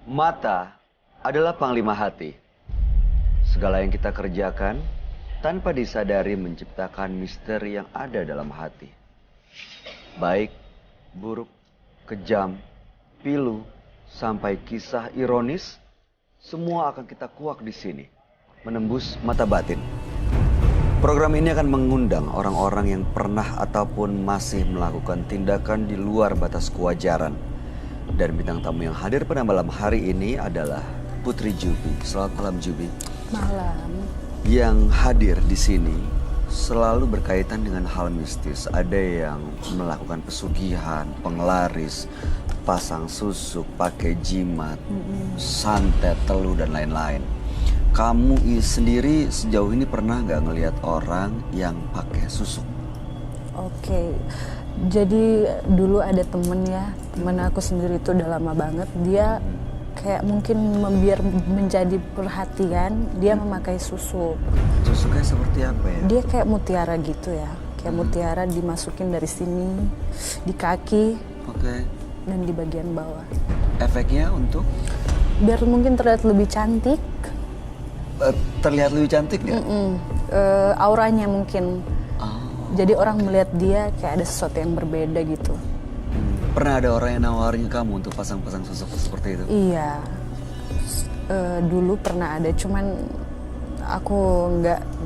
Mata adalah panglima hati. Segala yang kita kerjakan tanpa disadari menciptakan misteri yang ada dalam hati. Baik, buruk, kejam, pilu, sampai kisah ironis, semua akan kita kuak di sini, menembus mata batin. Program ini akan mengundang orang-orang yang pernah ataupun masih melakukan tindakan di luar batas kewajaran. Dan bintang tamu yang hadir pada malam hari ini adalah Putri Jubi. Selamat malam, Jubi. Malam. Yang hadir di sini selalu berkaitan dengan hal mistis. Ada yang melakukan pesugihan, penglaris, pasang susuk, pakai jimat, santet, teluh, dan lain-lain. Kamu sendiri sejauh ini pernah nggak ngelihat orang yang pakai susuk? Oke. Jadi dulu ada temen aku sendiri itu udah lama banget. Dia kayak mungkin biar menjadi perhatian, dia memakai susuk. Susuknya seperti apa ya? Dia kayak mutiara gitu ya. Kayak mutiara dimasukin dari sini, di kaki, dan di bagian bawah. Efeknya untuk? Biar mungkin terlihat lebih cantik. Terlihat lebih cantik nggak? Auranya mungkin. Jadi orang melihat dia kayak ada sesuatu yang berbeda gitu. Pernah ada orang yang nawarin kamu untuk pasang-pasang susuk seperti itu? Iya, dulu pernah ada, cuman aku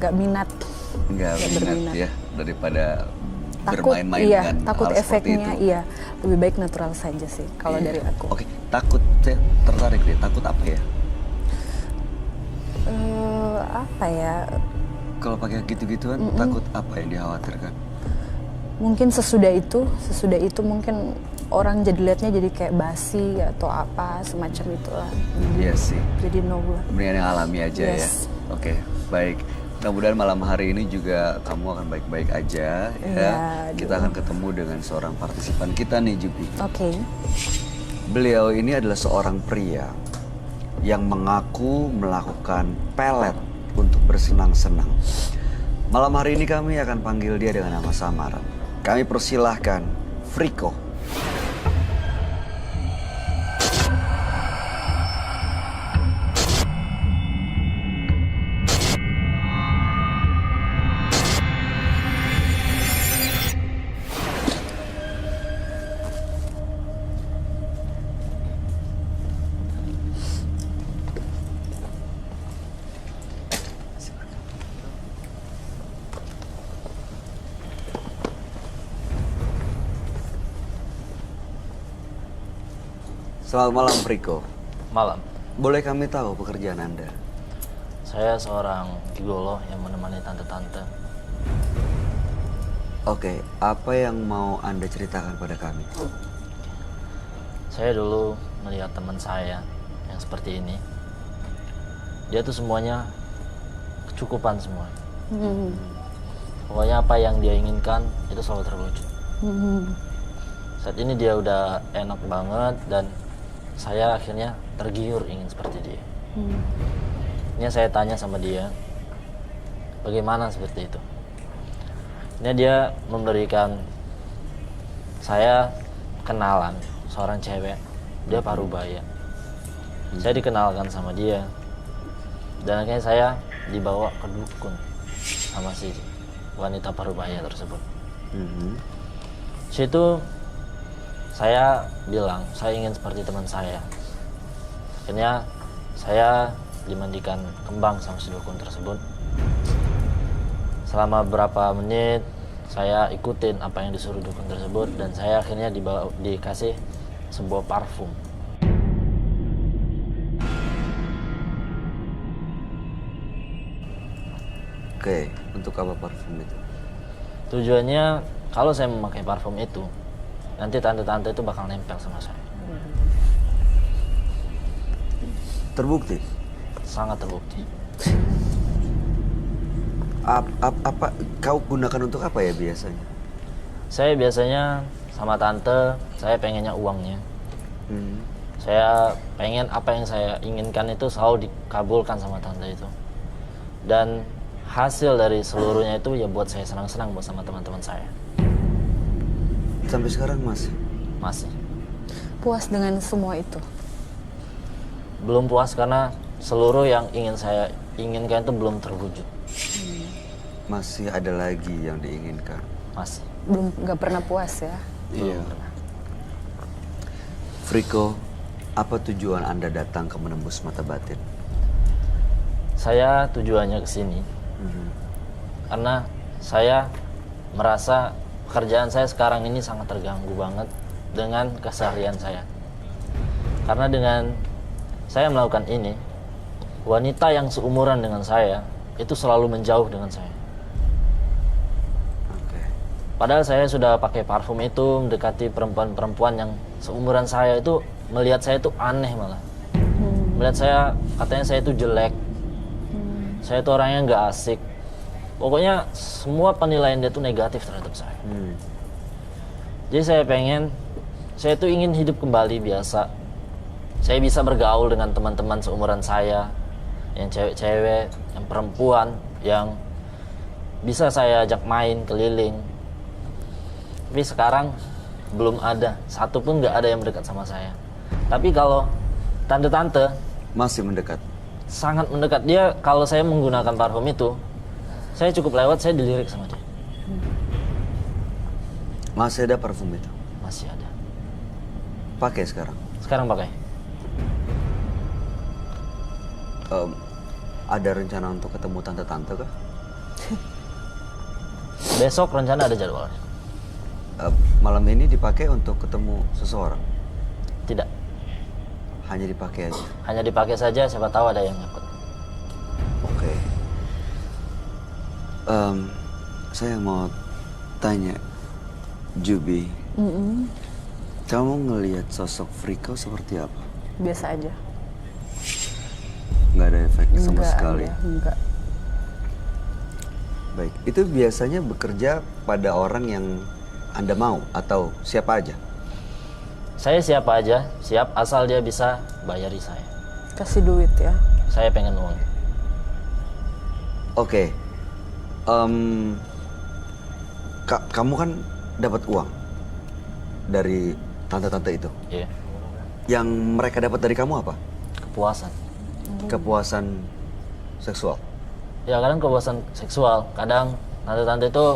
nggak minat. Nggak berminat ya, daripada takut, bermain-main iya, dengan takut hal seperti efeknya, itu. iya, lebih baik natural saja sih kalau dari aku. Oke, takut, saya tertarik deh. Takut apa ya? Apa ya? Kalau pakai gitu-gituan, takut apa yang dikhawatirkan? Mungkin sesudah itu mungkin orang jadi liatnya jadi kayak basi atau apa semacam itulah. Iya sih. Jadi no lah. Mendingan yang alami aja ya. Oke, baik. Mudah-mudahan malam hari ini juga kamu akan baik-baik aja ya. Iya, Kita akan ketemu dengan seorang partisipan kita nih, Jubi. Oke. Beliau ini adalah seorang pria yang mengaku melakukan pelet untuk bersenang-senang. Malam hari ini kami akan panggil dia dengan nama samaran. Kami persilahkan Friko. Selamat malam, Friko. Malam. Boleh kami tahu pekerjaan Anda? Saya seorang gigolo yang menemani tante-tante. Oke, apa yang mau Anda ceritakan pada kami? Saya dulu melihat teman saya yang seperti ini. Dia tuh semuanya kecukupan semua. Pokoknya apa yang dia inginkan itu selalu terwujud. Saat ini dia udah enak banget dan saya akhirnya tergiur ingin seperti dia. Ini saya tanya sama dia, bagaimana seperti itu? Ini dia memberikan saya kenalan seorang cewek, dia parubaya. Saya dikenalkan sama dia, dan akhirnya saya dibawa ke dukun sama si wanita parubaya tersebut. Situ saya bilang, saya ingin seperti teman saya. Akhirnya saya dimandikan kembang sama si dukun tersebut. Selama beberapa menit saya ikutin apa yang disuruh dukun tersebut, dan saya akhirnya dikasih sebuah parfum. Oke, untuk apa parfum itu? Tujuannya kalau saya memakai parfum itu, nanti tante-tante itu bakal nempel sama saya. Terbukti? Sangat terbukti. Apa kau gunakan untuk apa ya biasanya? Saya biasanya sama tante, saya pengennya uangnya. Saya pengen apa yang saya inginkan itu selalu dikabulkan sama tante itu. Dan hasil dari seluruhnya itu ya buat saya senang-senang buat sama teman-teman saya. Sampai sekarang masih? Masih. Puas dengan semua itu? belum puas karena seluruh yang ingin saya inginkan itu belum terwujud. Masih ada lagi yang diinginkan. Masih. Belum, nggak pernah puas ya. Iya. Friko, apa tujuan Anda datang ke Menembus Mata Batin? Saya tujuannya ke sini karena saya merasa pekerjaan saya sekarang ini sangat terganggu banget dengan keseharian saya. Karena dengan saya melakukan ini, wanita yang seumuran dengan saya itu selalu menjauh dengan saya. Oke. Padahal saya sudah pakai parfum itu mendekati perempuan-perempuan yang seumuran saya itu, melihat saya itu aneh malah. Melihat saya, katanya saya itu jelek. Saya itu orangnya nggak asik. Pokoknya semua penilaian dia itu negatif terhadap saya. Jadi saya itu ingin hidup kembali biasa. Saya bisa bergaul dengan teman-teman seumuran saya, yang cewek-cewek, yang perempuan, yang bisa saya ajak main keliling. Tapi sekarang belum ada, satu pun nggak ada yang mendekat sama saya. Tapi kalau tante-tante Masih mendekat? sangat mendekat. Dia kalau saya menggunakan parfum itu, saya cukup lewat, saya dilirik sama dia. Masih ada parfum itu? Masih ada. Pakai sekarang? Sekarang pakai. Ada rencana untuk ketemu tante-tante kah? Besok rencana ada jadwalnya. Malam ini dipakai untuk ketemu seseorang? Tidak. Hanya dipakai aja? Hanya dipakai saja, siapa tahu ada yang nyangkut. Oke. Saya mau tanya, Jubi. Kamu ngelihat sosok Friko seperti apa? Biasa aja. Nggak ada efek sama Enggak sekali? ada, enggak. Baik, itu biasanya bekerja pada orang yang Anda mau atau siapa aja? Saya siapa aja, siap asal dia bisa bayari saya. Kasih duit ya. Saya pengen uang. Oke. Kamu kan dapat uang dari tante-tante itu. Iya. Yang mereka dapat dari kamu apa? Kepuasan. Kepuasan seksual. Ya kadang kepuasan seksual, kadang tante-tante itu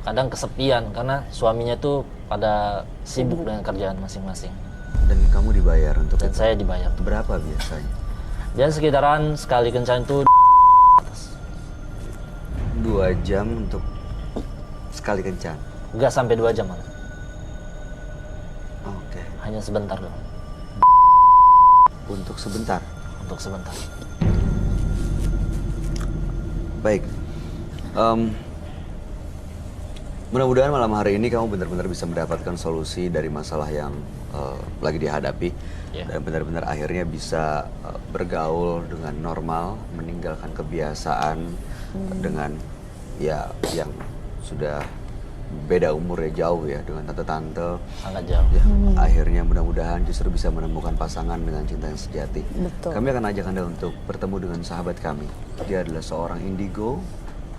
kadang kesepian karena suaminya itu pada sibuk dengan kerjaan masing-masing. Dan kamu dibayar untuk Dan itu? saya dibayar. Berapa biasanya? Dan sekitaran sekali kencan itu 2 jam untuk sekali kencan? nggak sampai 2 jam malah. Oke. Hanya sebentar doang. Untuk sebentar? Untuk sebentar. Baik. Mudah-mudahan malam hari ini kamu benar-benar bisa mendapatkan solusi dari masalah yang lagi dihadapi. Yeah. Dan benar-benar akhirnya bisa bergaul dengan normal, meninggalkan kebiasaan dengan ya yang sudah beda umurnya jauh ya dengan tante-tante. Sangat jauh. Ya, akhirnya mudah-mudahan justru bisa menemukan pasangan dengan cinta yang sejati. Betul. Kami akan ajak Anda untuk bertemu dengan sahabat kami. Dia adalah seorang indigo.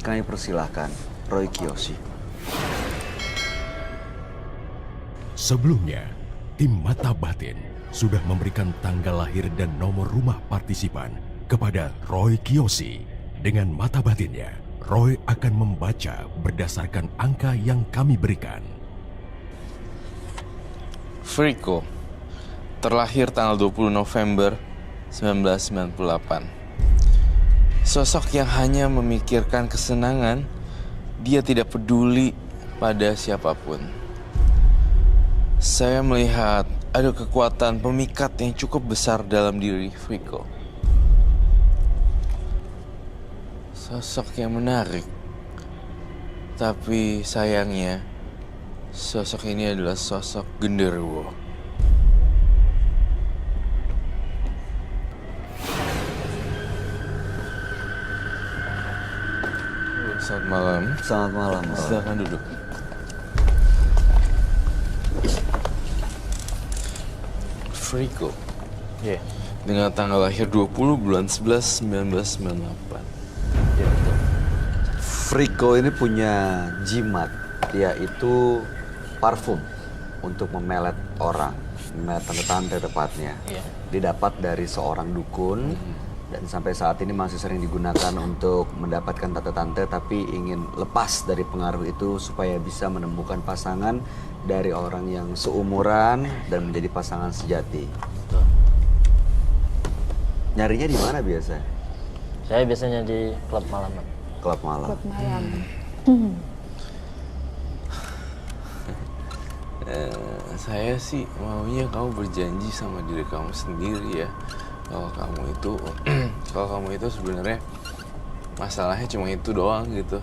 Kami persilahkan Roy Kiyoshi. Sebelumnya, tim Mata Batin sudah memberikan tanggal lahir dan nomor rumah partisipan kepada Roy Kiyoshi. Dengan mata batinnya, Roy akan membaca berdasarkan angka yang kami berikan. Friko, terlahir tanggal 20 November 1998. Sosok yang hanya memikirkan kesenangan, dia tidak peduli pada siapapun. Saya melihat ada kekuatan pemikat yang cukup besar dalam diri Friko. Sosok yang menarik. Tapi sayangnya, sosok ini adalah sosok genderuwo. Selamat malam. Selamat malam, Roy. Silakan duduk. Friko. Iya. Dengan tanggal lahir 20 bulan 11 1998. Iya betul. Friko ini punya jimat, yaitu parfum. untuk memelet orang, memelet tante-tante tepatnya. Iya. Didapat dari seorang dukun dan sampai saat ini masih sering digunakan untuk mendapatkan tante-tante, tapi ingin lepas dari pengaruh itu supaya bisa menemukan pasangan dari orang yang seumuran dan menjadi pasangan sejati. Betul. Nyarinya di mana biasa? Saya biasanya di klub malam. Klub malam. Klub malam. Saya sih maunya kamu berjanji sama diri kamu sendiri ya, kalau kamu itu sebenarnya masalahnya cuma itu doang gitu,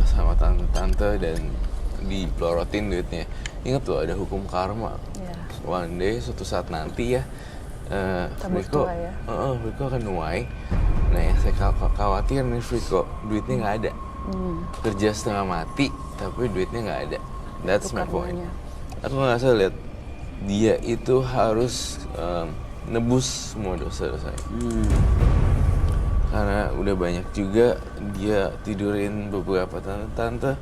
sama tante-tante dan dipelorotin duitnya. Ingat tuh ada hukum karma. Ya. One day suatu saat nanti ya, Tabur Friko, tua ya. Friko akan nuai. Nah yang saya khawatir nih Friko, duitnya nggak ada. Kerja setengah mati tapi duitnya nggak ada. That's my point. karmanya. Aku nggak salah lihat dia itu harus nebus semua dosa-dosanya. Karena udah banyak juga dia tidurin beberapa tante-tante.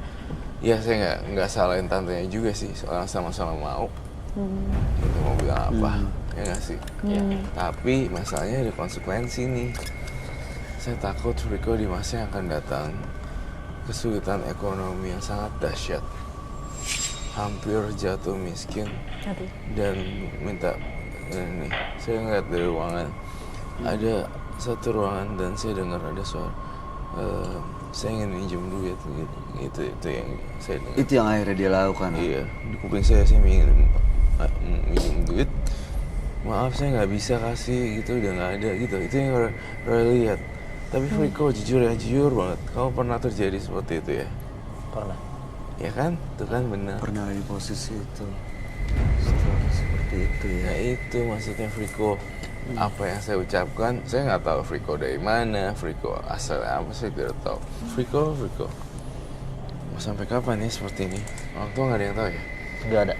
Ya saya nggak salahin tantenya juga sih, soalnya sama-sama mau. Kita mau bilang apa, ya nggak sih? Tapi masalahnya ada konsekuensi nih. Saya takut Friko di masa yang akan datang kesulitan ekonomi yang sangat dahsyat, hampir jatuh miskin, Aduh. dan minta ini. Saya ngeliat dari ruangan ada satu ruangan dan saya dengar ada suara saya ingin minjem duit gitu. Itu yang saya dengar. Itu yang akhirnya dia lakukan. Iya, di kuping saya ingin minjem duit. Maaf saya nggak bisa kasih gitu, udah nggak ada gitu. Itu yang Roy lihat. Tapi Friko jujur banget, kamu pernah terjadi seperti itu ya? Pernah. Ya kan? Itu kan benar. Pernah di posisi itu. Seperti itu ya. Ya itu maksudnya Friko. Apa yang saya ucapkan, saya nggak tahu Friko dari mana, Friko asalnya apa, saya tidak tahu. Friko. Mau sampai kapan ya seperti ini? Orang tua nggak ada yang tahu ya? Nggak ada.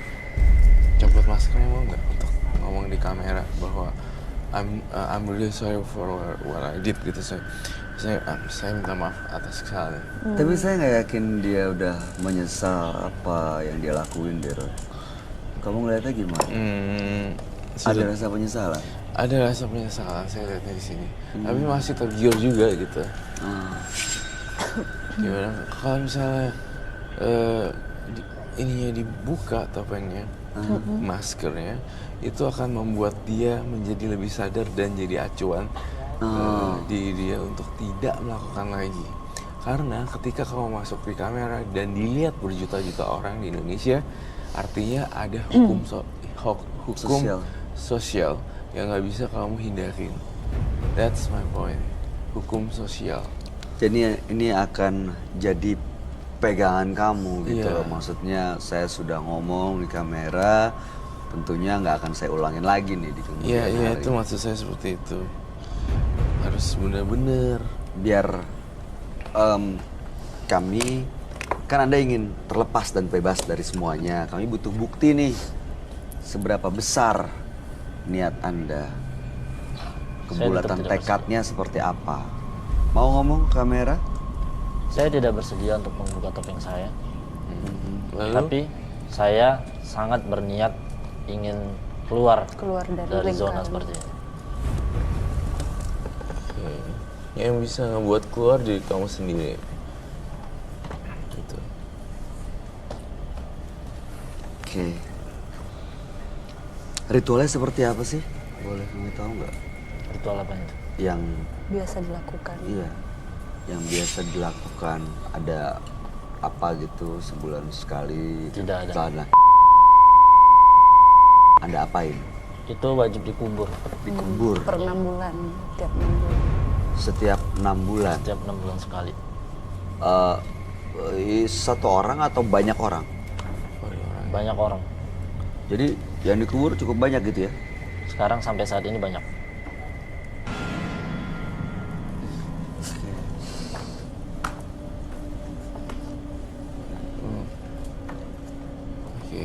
Copot maskernya mau nggak untuk ngomong di kamera bahwa I'm really sorry for what I did gitu. Saya minta maaf atas kesalahan. Tapi saya nggak yakin dia udah menyesal apa yang dia lakuin deh, Roy. Kamu ngeliatnya gimana? Ada rasa penyesalan? Ada rasa penyesalan saya lihatnya di sini. Tapi masih tergiur juga gitu. Gimana? Kalau misalnya ininya dibuka topengnya, maskernya, itu akan membuat dia menjadi lebih sadar dan jadi acuan diri dia untuk tidak melakukan lagi. Karena ketika kamu masuk di kamera dan dilihat berjuta-juta orang di Indonesia, artinya ada hukum sosial yang nggak bisa kamu hindarin. That's my point. Hukum sosial. Jadi ini akan jadi pegangan kamu gitu Iya. loh. Maksudnya saya sudah ngomong di kamera, tentunya nggak akan saya ulangin lagi nih di kemudian Iya hari. itu maksud saya seperti itu. Harus benar-benar. Biar kami, kan Anda ingin terlepas dan bebas dari semuanya. Kami butuh bukti nih, seberapa besar niat Anda, kebulatan tidak tekadnya seperti apa. Mau ngomong kamera? Saya tidak bersedia untuk membuka topeng saya. Lalu Tapi saya sangat berniat ingin keluar dari zona lingkaran. seperti ini. yang bisa ngebuat keluar dari kamu sendiri. Gitu. Oke. Ritualnya seperti apa sih? Boleh kamu tahu nggak? Ritual apa itu? Yang Biasa dilakukan. iya, yang biasa dilakukan, ada apa gitu sebulan sekali? Tidak ada. Celana. Anda apain? Itu wajib dikubur Dikubur Per 6 bulan, tiap 6 bulan. setiap 6 bulan. setiap 6 bulan sekali. Satu orang atau banyak orang? Banyak orang. Jadi yang dikubur cukup banyak gitu ya? Sekarang sampai saat ini banyak. Oke.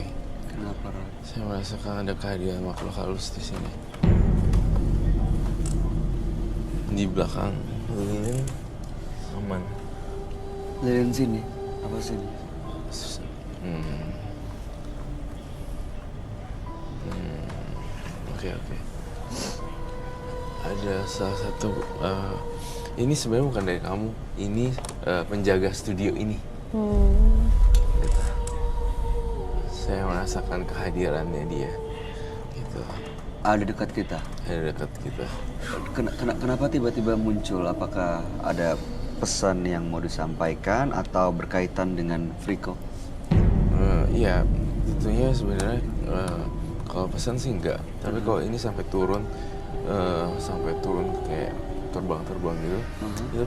Kenapa, Ron? Saya merasakan ada kehadiran makhluk halus di sini. Di belakang lilin aman. Lilin sini? Apa sini? Oke. Ada salah satu ini sebenarnya bukan dari kamu, ini penjaga studio ini. Gitu. Saya merasakan kehadirannya dia. Gitu. Ada dekat kita. Ada dekat kita. Kenapa tiba-tiba muncul? Apakah ada pesan yang mau disampaikan atau berkaitan dengan Friko? Iya, tentunya sebenarnya kalau pesan sih enggak. Tapi kalau ini sampai turun kayak terbang gitu, itu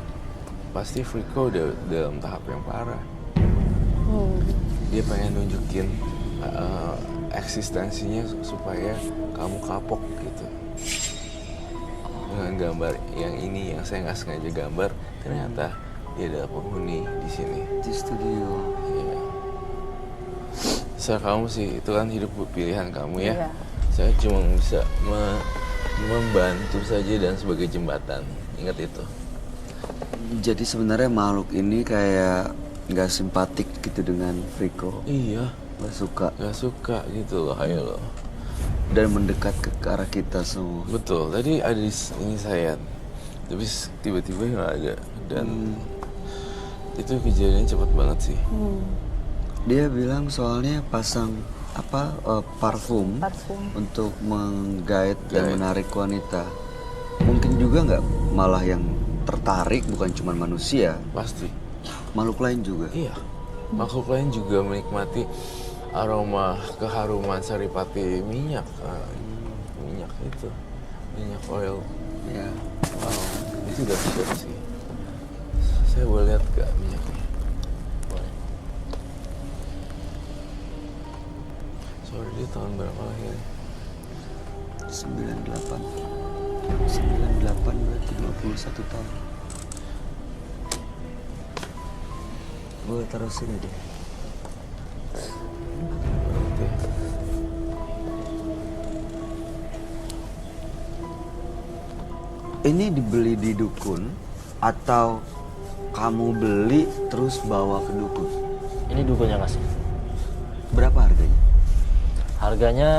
pasti Friko udah dalam tahap yang parah. Dia pengen nunjukin eksistensinya supaya kamu kapok gitu. Dengan gambar yang ini yang saya nggak sengaja gambar, ternyata dia adalah penghuni di sini. Di studio. Iya. Serah kamu sih, itu kan hidup pilihan kamu ya. Iya. Saya cuma bisa membantu saja dan sebagai jembatan. Ingat itu. Jadi sebenarnya makhluk ini kayak nggak simpatik gitu dengan Friko. Iya. Nggak suka gitu loh, ayo loh. dan mendekat ke arah kita semua. Betul, tadi ada di ini saya, tapi tiba-tiba nggak ada dan itu kejadiannya cepat banget sih. Dia bilang soalnya pasang parfum untuk menggait dan menarik wanita. Mungkin juga nggak malah yang tertarik bukan cuma manusia, Pasti. makhluk lain juga. Iya. Makhluk lain juga menikmati aroma keharuman saripati minyak. Minyak itu, minyak oil. Ya. Wow, itu udah siap sih. Saya boleh lihat gak minyaknya? Boleh. Sorry, dia tahun berapa lahir? 98 berarti 21 tahun. Gue taruh sini deh. Oke. Ini dibeli di dukun atau kamu beli terus bawa ke dukun? Ini dukunnya ngasih. Berapa harganya? Harganya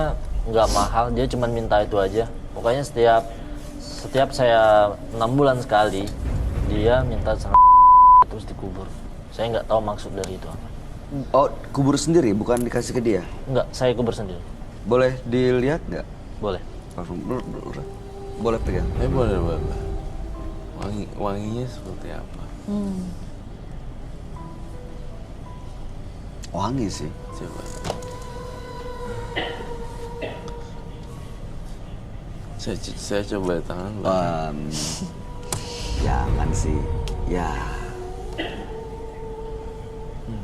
nggak mahal, dia cuma minta itu aja. Pokoknya setiap saya 6 bulan sekali, dia minta terus dikubur. Saya nggak tahu maksud dari itu apa. Oh, kubur sendiri, bukan dikasih ke dia? Nggak, saya kubur sendiri. Boleh dilihat nggak? Boleh. Parfum, boleh pegang. Boleh. Wanginya seperti apa? Wangi sih. Coba. Saya coba tangan. Jangan sih. Ya.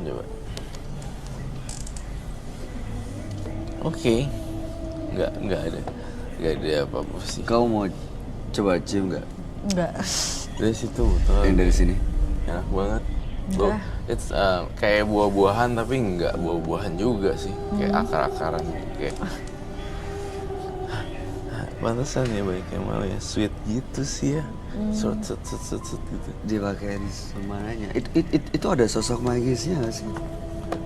Coba. Oke. Nggak ada apa-apa sih. Kau mau coba cium nggak? Enggak. Dari situ betul. Yang dari sini. Enak banget. Tuh, it's kayak buah-buahan tapi nggak buah-buahan juga sih. Kayak akar-akaran kayak. Pantesan ya banyak yang mau ya sweet gitu sih ya. Set gitu. Dipakai semuanya. Itu ada sosok magisnya nggak sih?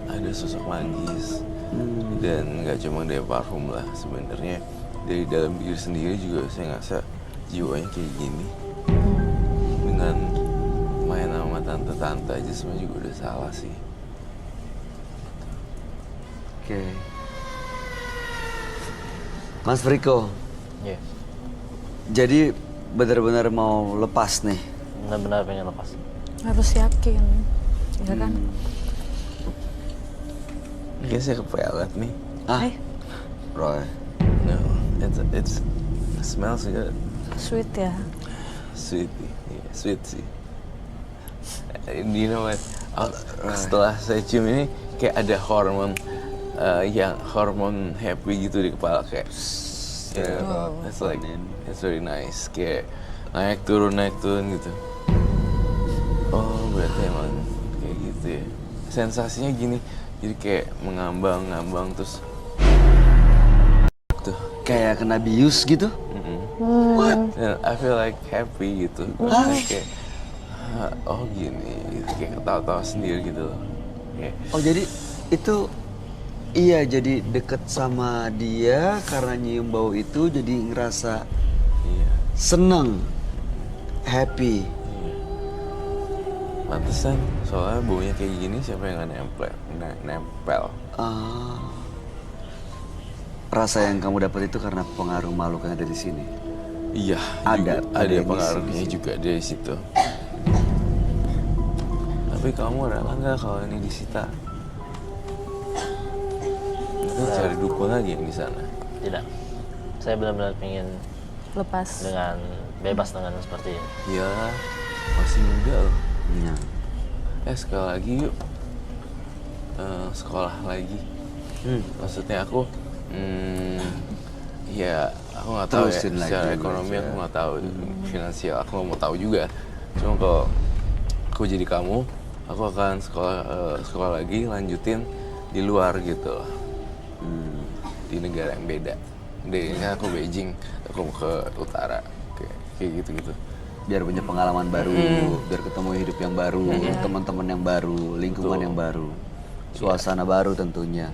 Ada sosok magis. Dan nggak cuma dari parfum lah sebenarnya, dari dalam diri sendiri juga saya ngerasa jiwanya kayak gini. Dengan main sama tante-tante aja semua juga udah salah sih. Oke. Mas Friko, Iya. jadi benar-benar mau lepas nih? Benar-benar pengen lepas. Harus yakin, ya kan? Kayaknya saya kepelet nih. Ah, Roy. No, it smells good. Sweet ya. Sweet, yeah, sweet sih. You know what? Setelah saya cium ini kayak ada hormon yang hormon happy gitu di kepala kayak. Yeah, it's very nice. Kayak naik turun gitu. Oh berarti emang kayak gitu ya. Sensasinya gini, jadi kayak mengambang terus. Tuh. Kayak kena bius gitu? What? I feel like happy gitu. Kayak, oh gini, gitu. Kayak ketawa-tawa sendiri gitu loh. Kayak, Oh jadi itu Iya, jadi deket sama dia karena nyium bau itu jadi ngerasa Iya. seneng, happy. Pantesan, soalnya baunya kayak gini siapa yang nggak nempel. Ah, rasa yang kamu dapat itu karena pengaruh makhluk yang ada di sini. Iya, Ada ada yang pengaruhnya ngisi di juga dari situ. Tapi kamu rela nggak kalau ini disita? Kita cari dukun lagi yang di sana. Tidak. Saya benar-benar ingin Lepas. dengan bebas dengan seperti ini. Ya, masih muda loh. Iya. Sekali lagi yuk. Sekolah lagi. Maksudnya aku, ya aku nggak tahu ya. Terusin lagi Secara belajar. ekonomi aku nggak tahu, finansial aku nggak mau tahu juga. Cuma kalau aku jadi kamu, aku akan sekolah lagi, lanjutin di luar gitu. Di negara yang beda. Ini aku Beijing, aku mau ke utara, kayak gitu-gitu. Biar punya pengalaman baru, biar ketemu hidup yang baru, teman-teman yang baru, lingkungan yang baru, suasana baru tentunya.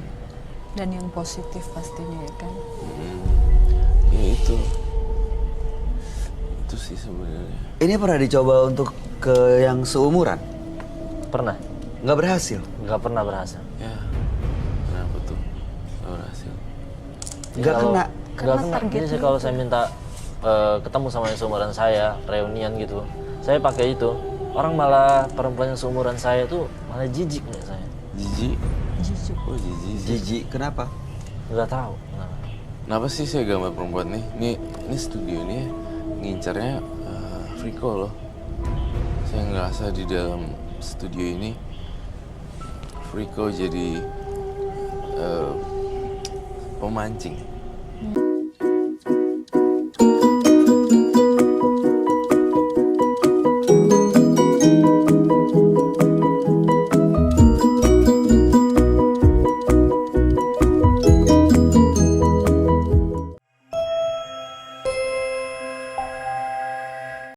Dan yang positif pastinya ya kan. Ya itu sih sebenarnya. Ini pernah dicoba untuk ke yang seumuran? Pernah? Nggak berhasil? Nggak pernah berhasil. Ya, kenapa tuh nggak berhasil? Nggak kena? Nggak Karena kena. Jadi targetnya kalau saya minta ketemu sama yang seumuran saya, reunian gitu, saya pakai itu. Orang malah perempuan yang seumuran saya tuh malah jijik nih saya. Jijik? Jijik. Oh jijik. Jijik, kenapa? Nggak tahu. Kenapa sih saya gambar perempuan nih? Ini studio ini ya, ngincarnya Friko loh. Saya ngerasa di dalam studio ini Friko jadi pemancing.